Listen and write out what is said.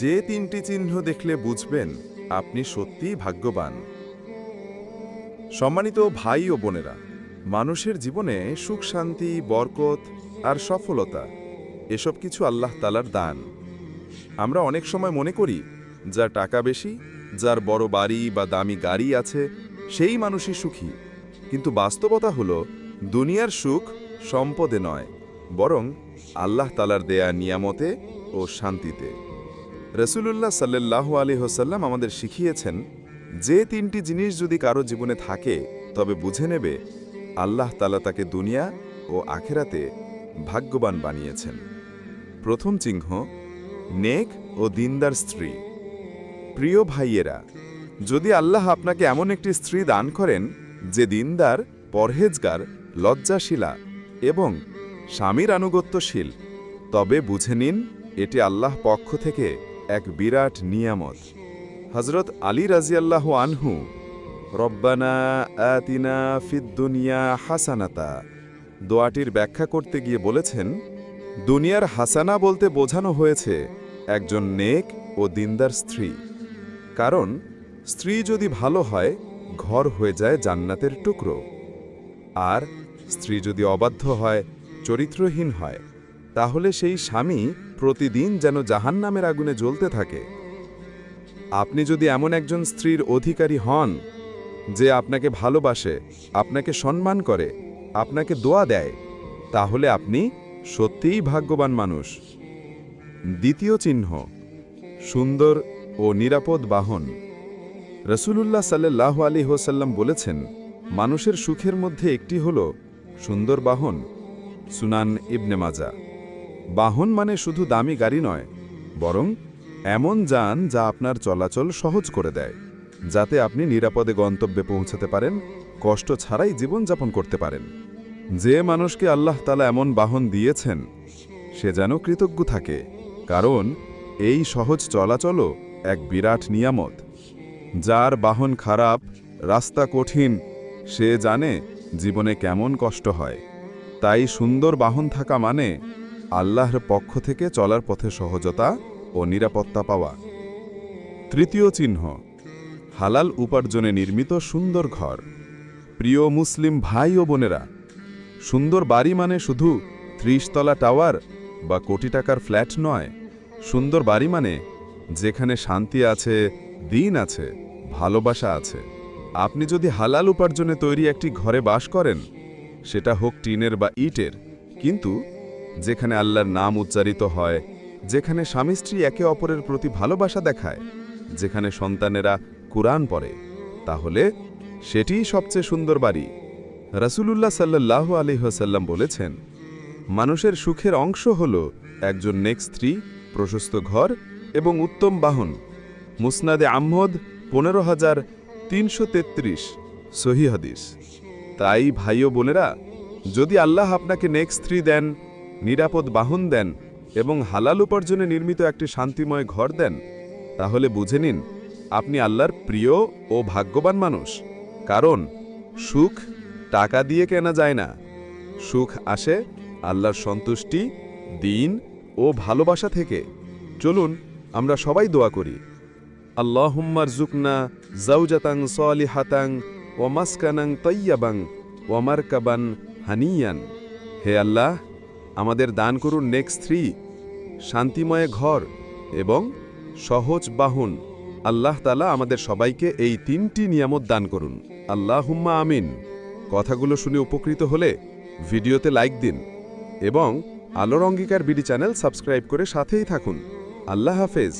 যে তিনটি চিহ্ন দেখলে বুঝবেন আপনি সত্যিই ভাগ্যবান। সম্মানিত ভাই ও বোনেরা, মানুষের জীবনে সুখ, শান্তি, বরকত আর সফলতা এসব কিছু আল্লাহ তাআলার দান। আমরা অনেক সময় মনে করি যার টাকা বেশি, যার বড় বাড়ি বা দামি গাড়ি আছে সেই মানুষই সুখী। কিন্তু বাস্তবতা হলো দুনিয়ার সুখ সম্পদে নয়, বরং আল্লাহ তাআলার দেয়া নিয়ামতে ও শান্তিতে। রাসূলুল্লাহ সাল্লাল্লাহু আলাইহি ওয়াসাল্লাম আমাদের শিখিয়েছেন, যে তিনটি জিনিস যদি কারো জীবনে থাকে তবে বুঝে নেবে আল্লাহ তাআলা তাকে দুনিয়া ও আখিরাতে ভাগ্যবান বানিয়েছেন। প্রথম চিহ্ন, নেক ও দিনদার স্ত্রী। প্রিয় ভাইয়েরা, যদি আল্লাহ আপনাকে এমন একটি স্ত্রী দান করেন যে দিনদার, পরহেজগার, লজ্জাশীলা এবং স্বামীর আনুগত্যশীল, তবে বুঝে নিন এটি আল্লাহ পক্ষ থেকে এক বিরাট নিয়ামত। হযরত আলী রাদিয়াল্লাহু আনহু রব্বানা আতিনা ফিদ দুনিয়া হাসানাতা দোয়াটির ব্যাখ্যা করতে গিয়ে বলেছেন, দুনিয়ার হাসানা বলতে বোঝানো হয়েছে একজন নেক ও দিনদার স্ত্রী। কারণ স্ত্রী যদি ভালো হয় ঘর হয়ে যায় জান্নাতের টুকরো, আর স্ত্রী যদি অবাধ্য হয়, চরিত্রহীন হয়, তাহলে সেই স্বামী প্রতিদিন যেন জাহান্নামের আগুনে জ্বলতে থাকে। আপনি যদি এমন একজন স্ত্রীর অধিকারী হন যে আপনাকে ভালোবাসে, আপনাকে সম্মান করে, আপনাকে দোয়া দেয়, তাহলে আপনি সত্যিই ভাগ্যবান মানুষ। দ্বিতীয় চিহ্ন, সুন্দর ও নিরাপদ বাহন। রাসূলুল্লাহ সাল্লাল্লাহু আলাইহি ওয়াসাল্লাম বলেছেন, মানুষের সুখের মধ্যে একটি হল সুন্দর বাহন। সুনান ইবনে মাজাহ। বাহন মানে শুধু দামি গাড়ি নয়, বরং এমন যান যা আপনার চলাচল সহজ করে দেয়, যাতে আপনি নিরাপদে গন্তব্যে পৌঁছাতে পারেন, কষ্ট ছাড়াই জীবনযাপন করতে পারেন। যে মানুষকে আল্লাহ তাআলা এমন বাহন দিয়েছেন সে যেন কৃতজ্ঞ থাকে, কারণ এই সহজ চলাচলও এক বিরাট নিয়ামত। যার বাহন খারাপ, রাস্তা কঠিন, সে জানে জীবনে কেমন কষ্ট হয়। তাই সুন্দর বাহন থাকা মানে আল্লাহর পক্ষ থেকে চলার পথে সহজতা ও নিরাপত্তা পাওয়া। তৃতীয় চিহ্ন, হালাল উপার্জনে নির্মিত সুন্দর ঘর। প্রিয় মুসলিম ভাই ও বোনেরা, সুন্দর বাড়ি মানে শুধু ৩০ তলা টাওয়ার বা কোটি টাকার ফ্ল্যাট নয়। সুন্দর বাড়ি মানে যেখানে শান্তি আছে, দিন আছে, ভালোবাসা আছে। আপনি যদি হালাল উপার্জনে তৈরি একটি ঘরে বাস করেন, সেটা হোক টিনের বা ইটের, কিন্তু যেখানে আল্লাহর নাম উচ্চারিত হয়, যেখানে স্বামী স্ত্রী একে অপরের প্রতি ভালোবাসা দেখায়, যেখানে সন্তানেরা কুরআন পড়ে, তাহলে সেটিই সবচেয়ে সুন্দর বাড়ি। রাসূলুল্লাহ সাল্লাল্লাহু আলাইহি ওয়াসাল্লাম বলেছেন, মানুষের সুখের অংশ হল একজন নেক স্ত্রী, প্রশস্ত ঘর এবং উত্তম বাহন। মুসনাদে আহমদ ১৫,৩৩৩ সহিহ হাদিস। তাই ভাই ও বোনেরা, যদি আল্লাহ আপনাকে নেক স্ত্রী দেন, নিরাপদ বাহন দেন এবং হালাল উপার্জনে নির্মিত একটি শান্তিময় ঘর দেন, তাহলে বুঝে নিন আপনি আল্লাহর প্রিয় ও ভাগ্যবান মানুষ। কারণ সুখ টাকা দিয়ে কেনা যায় না। সুখ আসে আল্লাহর সন্তুষ্টি, দ্বীন ও ভালোবাসা থেকে। চলুন আমরা সবাই দোয়া করি, আল্লাহুম্মা রযুকনা যাওজাতান সালিহাতান ওয়া মাসকানান তাইয়্যিবান ওয়া মারকাবান হানিয়ান। হে আল্লাহ, আমাদের দান করুন নেক স্ত্রী, শান্তিময় ঘর এবং সহজ বাহন। আল্লাহ তাআলা আমাদের সবাইকে এই তিনটি নিয়ামত দান করুন। আল্লাহুম্মা আমিন। কথাগুলো শুনে উপকৃত হলে ভিডিওতে লাইক দিন এবং আলোর অঙ্গীকার বিডি চ্যানেল সাবস্ক্রাইব করে সাথেই থাকুন। আল্লাহ হাফেজ।